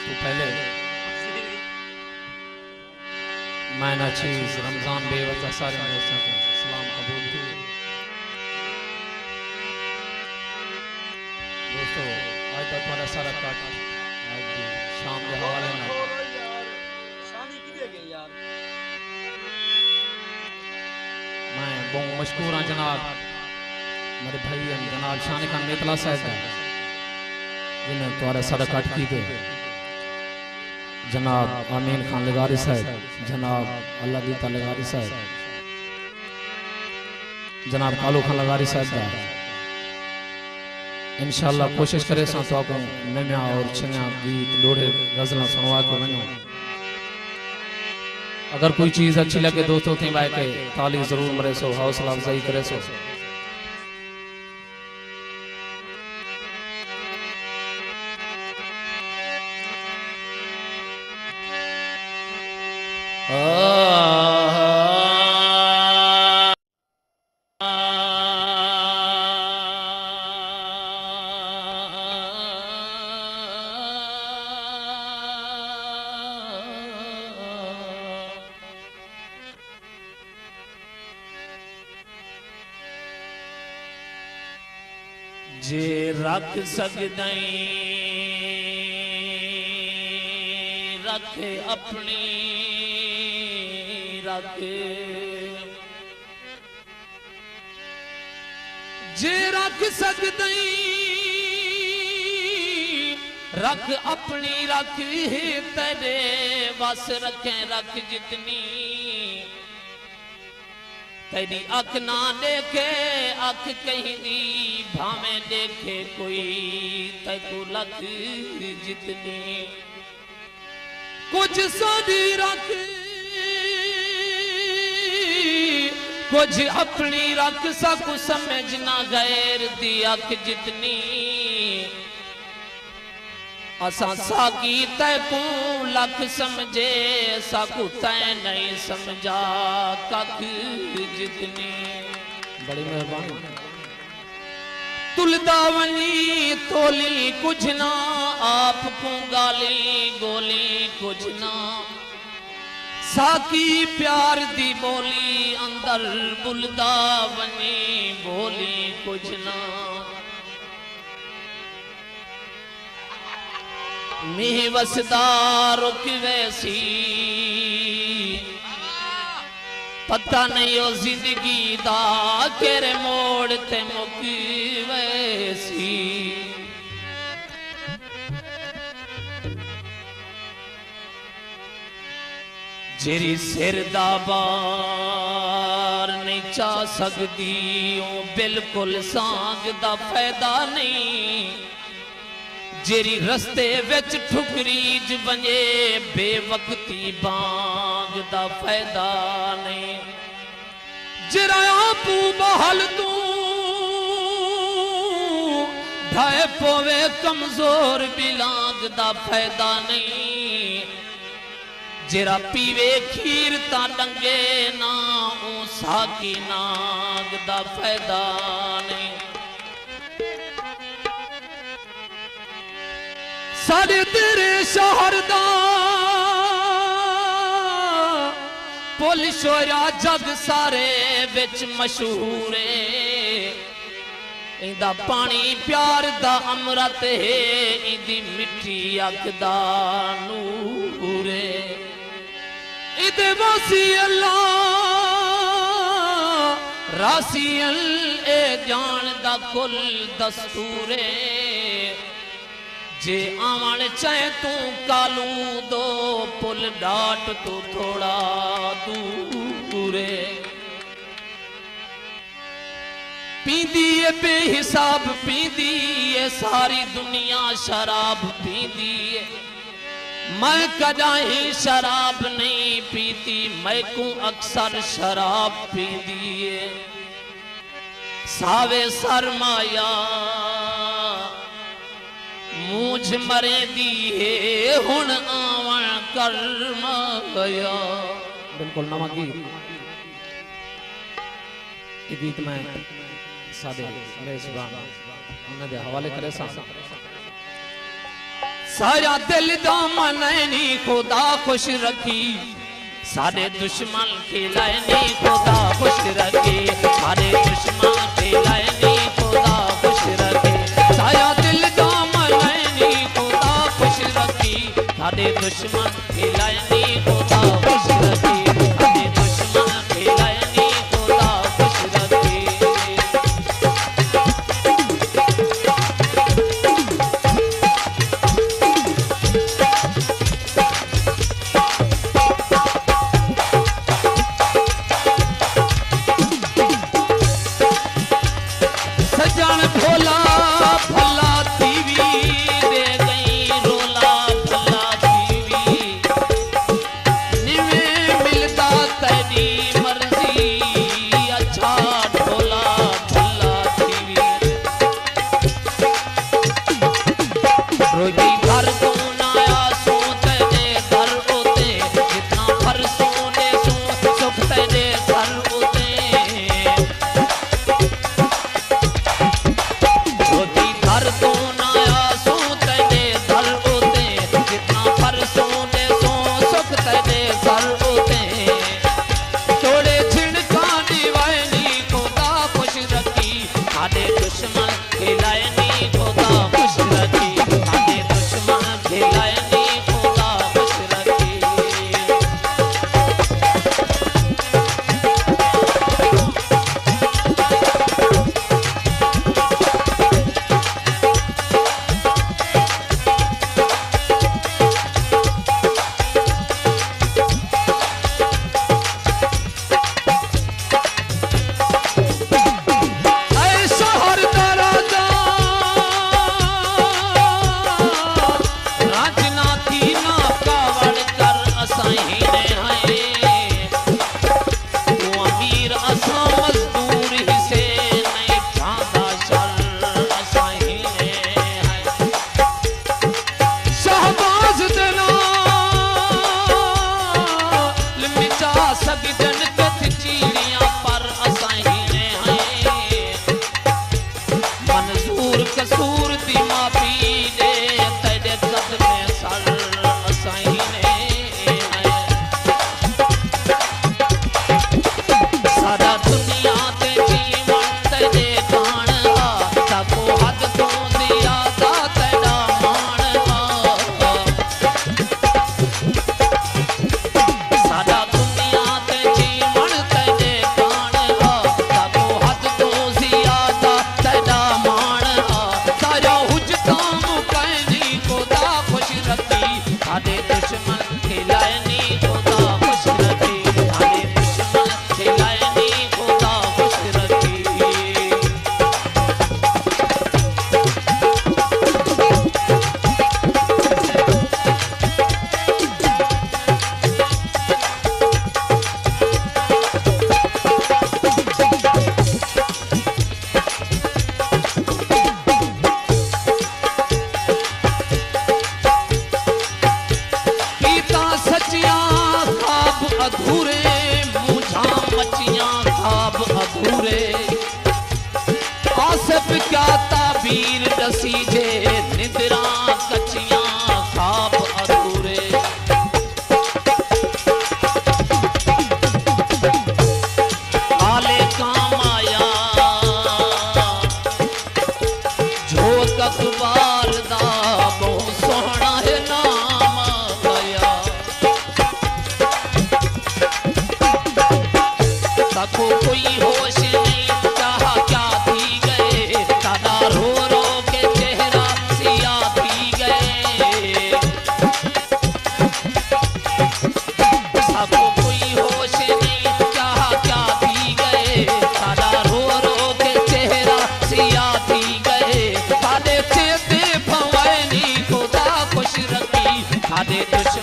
तो पहले मैं नाचीज रमजान बेवजह सारे दोस्तों को सलाम कबूल की। दोस्तों आज तक तुम्हारा सारा काट आज भी शाम के हवाले ना मैं बहुत मशहूर हाँ जनाब मेरे भाई जनाब शान खान मेतला साहब जिन्हें तुम्हारा सारा काट की गई, जनाब आमीन खान लगारी साहब, जनाब अल्लाह दीता लगारी साहब, जनाब कालू खान लगारी साहब इंशाअल्लाह कोशिश करे सा तो आपको नया और छया गीत लोढ़े गजल सुनवा के वनो। अगर कोई चीज अच्छी लगे दोस्तों थी भाई के ताली जरूर मरे सो, हौसला अफजाई करे सो। जे रख सकदई रख अपनी रख, जे रख सकदई रख अपनी रख, तेरे बस रखें रख जितनी, तेरी अख ना देखे अख कहीं दी भावे देखे कोई, तैको लख जितनी कुछ सारी रख कुछ अपनी रख, सकू समझना गैर दी अख जितनी, असा साकी तैकू लख समझे साकू तै नहीं समझा कख जितनी। बड़ी मेहरबानी। तुलदा वनी तोली कुछ ना आप को गाली गोली कुछ ना, साकी प्यार दी बोली अंदर बुलदा वनी बोली कुछ ना, मिह वसदा रुक वैसी पता नहीं ओ जिंदगी दा केरे मोड़ ते मुक वैसी, जेरी सिर दा बार नहीं चा सकदी ओ बिल्कुल सांग दा फायदा नहीं, जेरी रस्ते विच ठुकरीज बने बेवक्ती बांग दा फायदा नहीं, जरा आपू बहल तू ढाए पोवे कमजोर बिलांग दा फायदा नहीं, जरा पीवे खीर ता डंगे ना ऊ साकी नाग दा फायदा नहीं, सारे तेरे शहर दा पुल शोरा जग सारे विच मशहूर है, इंदा पानी प्यार दा अमृत है, इंदी मिठी अख दा नूर है, इदे वासी अल्लाह रासियल ए जान दा कुल दस्तूर है, जे आवन चाहे तू कालू दो पुल डाट तू थोड़ा दूरे, पींदी है बेहिसाब पींदी है सारी दुनिया शराब पींदी है, मैं कदाही शराब नहीं पीती मैं को अक्सर शराब पींदी है, सावे सरमाया मुझ मरे दी है हुण आवन कर गया। बिल्कुल नवा गीत ये गीत में सादे मेजबान उन्हें हवाले करे सा सारा दिल दा मनैनी खुदा खुश रखी सारे दुश्मन खिलाएनी खुदा खुश रखे सारे दुश्मन खिलाएनी खुदा खुश रखे सारा दिल दा मनैनी खुदा खुश रखी सारे दुश्मन खिलाएनी खुदा खुश रखे सारे दुश्मन खिलाएनी खुदा खुश रखे क्या ताबीर दसी जे निद्रा कचियां ख्वाब अधूरे आले काम आया झोक अखबार दा बहुत सोहना है नाम आया ताको कोई होश नहीं चाहा क्या थी गए दादा रो रो के चेहरा सिया थी गए सबको कोई होश नहीं चाहा क्या थी गए दादा रो रो के चेहरा सिया थी गए खादे चेते भवानी खुदा खुश रखी खादे दुश्मन